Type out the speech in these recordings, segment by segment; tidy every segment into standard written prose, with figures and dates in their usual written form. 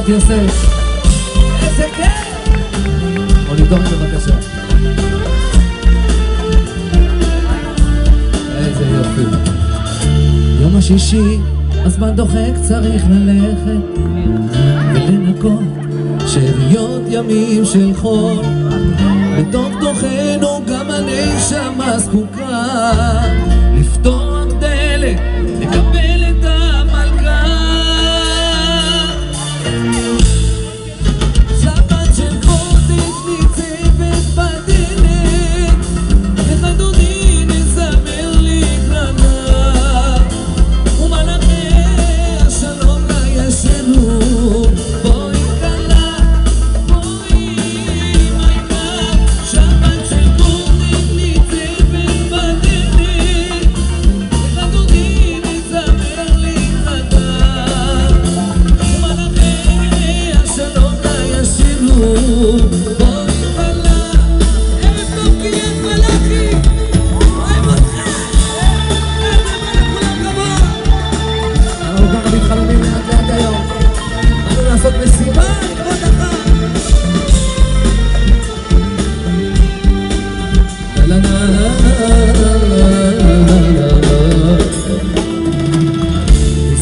תורת יוסף. איזה כיף! מולידור בבקשה. איזה יופי. יום השישי, הזמן דוחק, צריך ללכת ולנקות שאריות ימים של חול. בתוך תוכנו גם הנשמה זקוקה לפתוח דלת, לקבל את המלכה. שבת של קודש ניצבת בדלת, איך אדוני נזמר לקראתה, ומלאכי השלום לה ישנו. בואי כלה, בואי מלכה. שבת של קודש ניצבת בדלת, איך אדוני נזמר לקראתה, ומלאכי השלום לה ישנו. בואי כלה. ערב טוב קריית מלאכי, אוהב אתכם. כולם כבוד. אנחנו ככה מתחממים לאט לאט היום. באנו לעשות מסיבה לכבוד החג.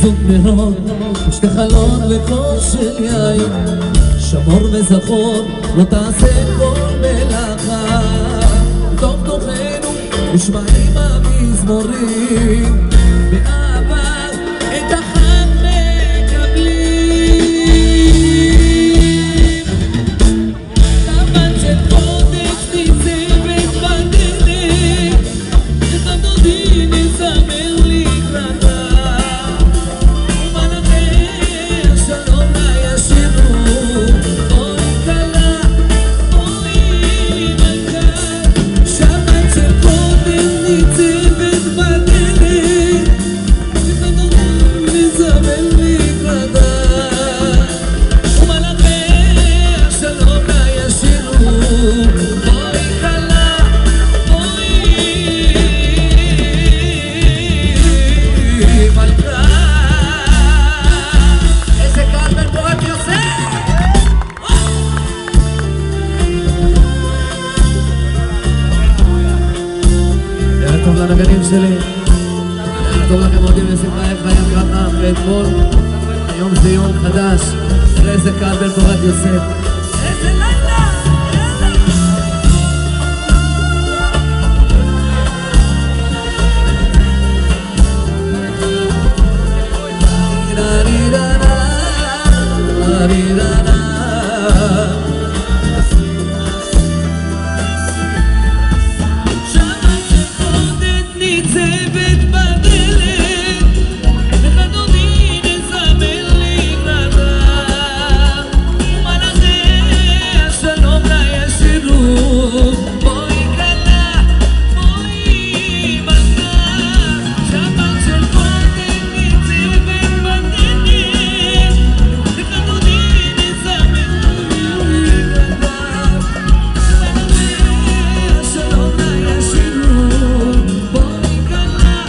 זוג נרות, שתי חלון וכוס של יין, שמור וזכור, לא תעשה כל מלאכה. בתוך תוכנו נשמעים המזמורים, באהבה את החג מקבלים. שבת של קודש ניצבת בדלת, איך אדוני נזמר לקראתה, ומלאכי השלום לה ישירו. בואי כלה, בואי מלכה. שבת של קודש ניצבת בדלת, איך אדוני נזמר לקראתה, ומלאכי השלום לה ישירו. בואי כלה, בואי מלכה. איזה קהל בן תורת יוסף! ערב טוב לנגנים שלי, ערב טוב לכם עוד יום שמחה. איך היה ככה אחרי אתמול? היום זה יום חדש. תראה איזה קהל בן תורת יוסף. איזה לילה! שבת של קודש ניצבת בדלת, איך אדוני נזמר לקראתה, ומלאכי השלום לה ישירו. בואי כלה, בואי מלכה. שבת של קודש ניצבת בדלת, איך אדוני נזמר לקראתה, ומלאכי השלום לה ישירו. בואי כלה,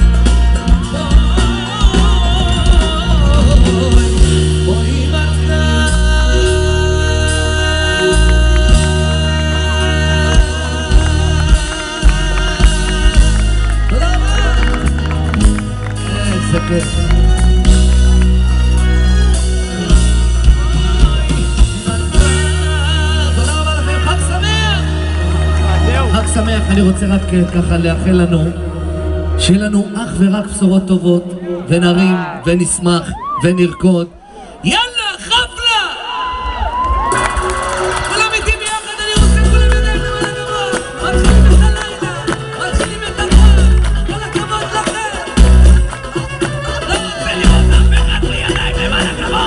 בואי מלכה. תודה רבה. איזה כיף. תודה רבה לכם, חג שמח. חג שמח. אני רוצה רק ככה לאחל לנו שיהיה לנו אך ורק בשורות טובות, ונרים ונשמח ונרקוד. יאללה, חפלה! כולם איתי ביחד, אני רוצה כולם ידיים למעלה גבוה. מתחילים את הלילה, מתחילים את החג. כל הכבוד לכם. לא רוצה לראות אף אחד בלי ידיים למעלה גבוה.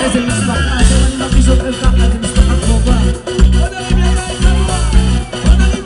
איזה משפחה, אני מרגיש אתכם ככה, איזה משפחה קרובה. בוא נרים ידיים גבוה, בוא נרים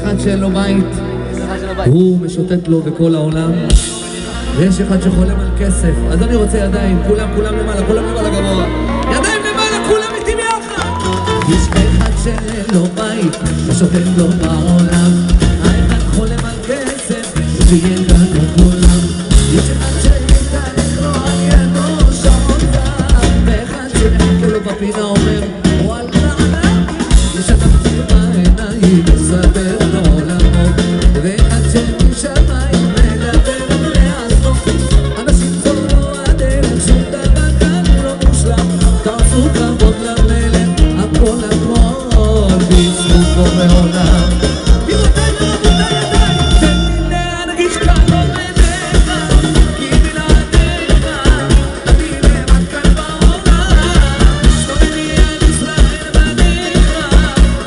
אחד שאין לו בית, הוא משוטט לו בכל העולם, ויש אחד שחולם על כסף. אז אני רוצה ידיים, כולם למעלה, כולם למעלה גבוה, ידיים למעלה, כולם איתי ביחד. יש אחד שאין לו בית, משוטט לו בעולם, האחד חולם על כסף, שיהיה לנו כולם. יש אחד שיתהלך לו על ידו שעון זהב, ואחד שמחכה לו בפינה אומר וואלה עליו. יש אדם שבעיניים מספר לו עולמו, ואחד שמשמיים מדבר מהסוף. אנשים זו לא הדרך, שום דבר כאן לא מושלם, תעשו כבוד למלך, הכל הכל בזכות בורא עולם. גבירותיי ורבותיי, ידיים, תן לי להרגיש קרוב אליך, כי בלעדיך אני לבד כאן בעולם. שומר לי על ישראל בניך,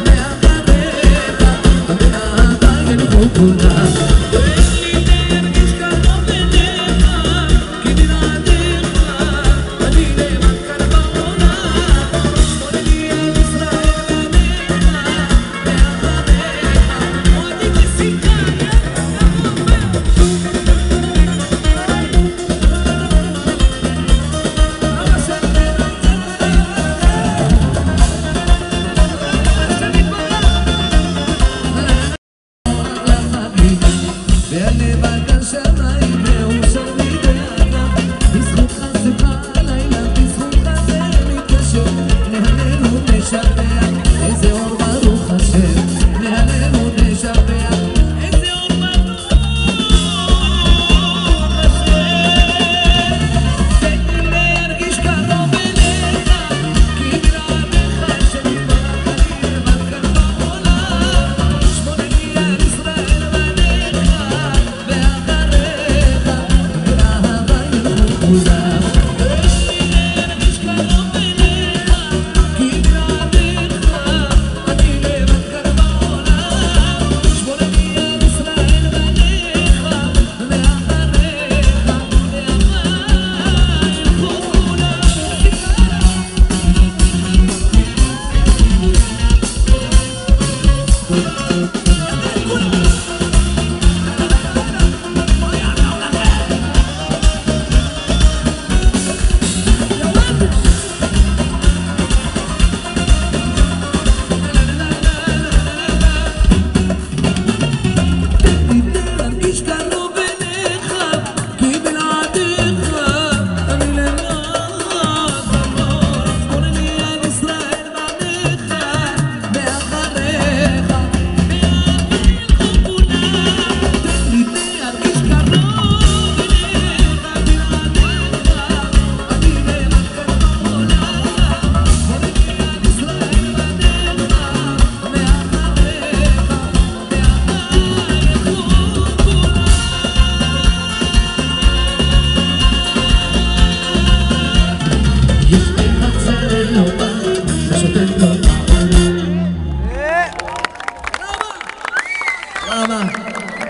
מאחריך ומאהבה ילכו כולם. תן לי להרגיש קרוב אליך, כי בלעדיך אני לבד כאן בעולם. שומר לי על ישראל בניך, מאחריך אוהדים לשמחה.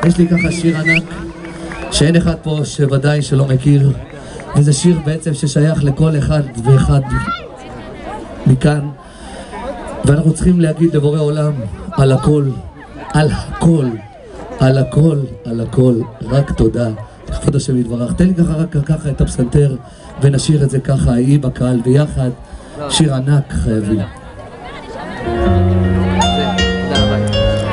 יש לי ככה שיר ענק שאין אחד פה שוודאי שלא מכיר, וזה שיר בעצם ששייך לכל אחד ואחד מכאן, ואנחנו צריכים להגיד לבורא עולם על הכל, על הכל, על הכל, על הכל, רק תודה, כבוד השם יתברך. תן לי ככה רק ככה את הפסנתר ונשיר את זה ככה, היא בקהל ביחד, שיר ענק חייבים.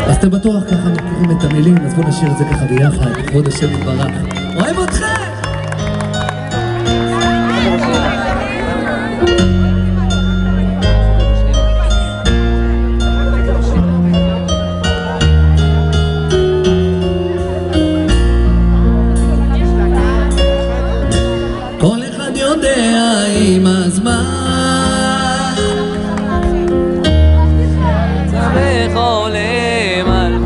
אז אתם בטוח ככה מכירים את המילים, אז בואו נשאיר את זה ככה ביחד, כבוד השם יתברך. אוהב אתכם! כל אחד יודע עם הזמן וחולם על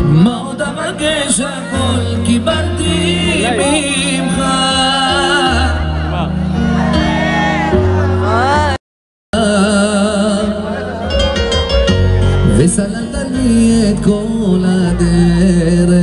מה עוד אבקש, הכל קיבלתי ממך, וסללת לי את כל הדרך.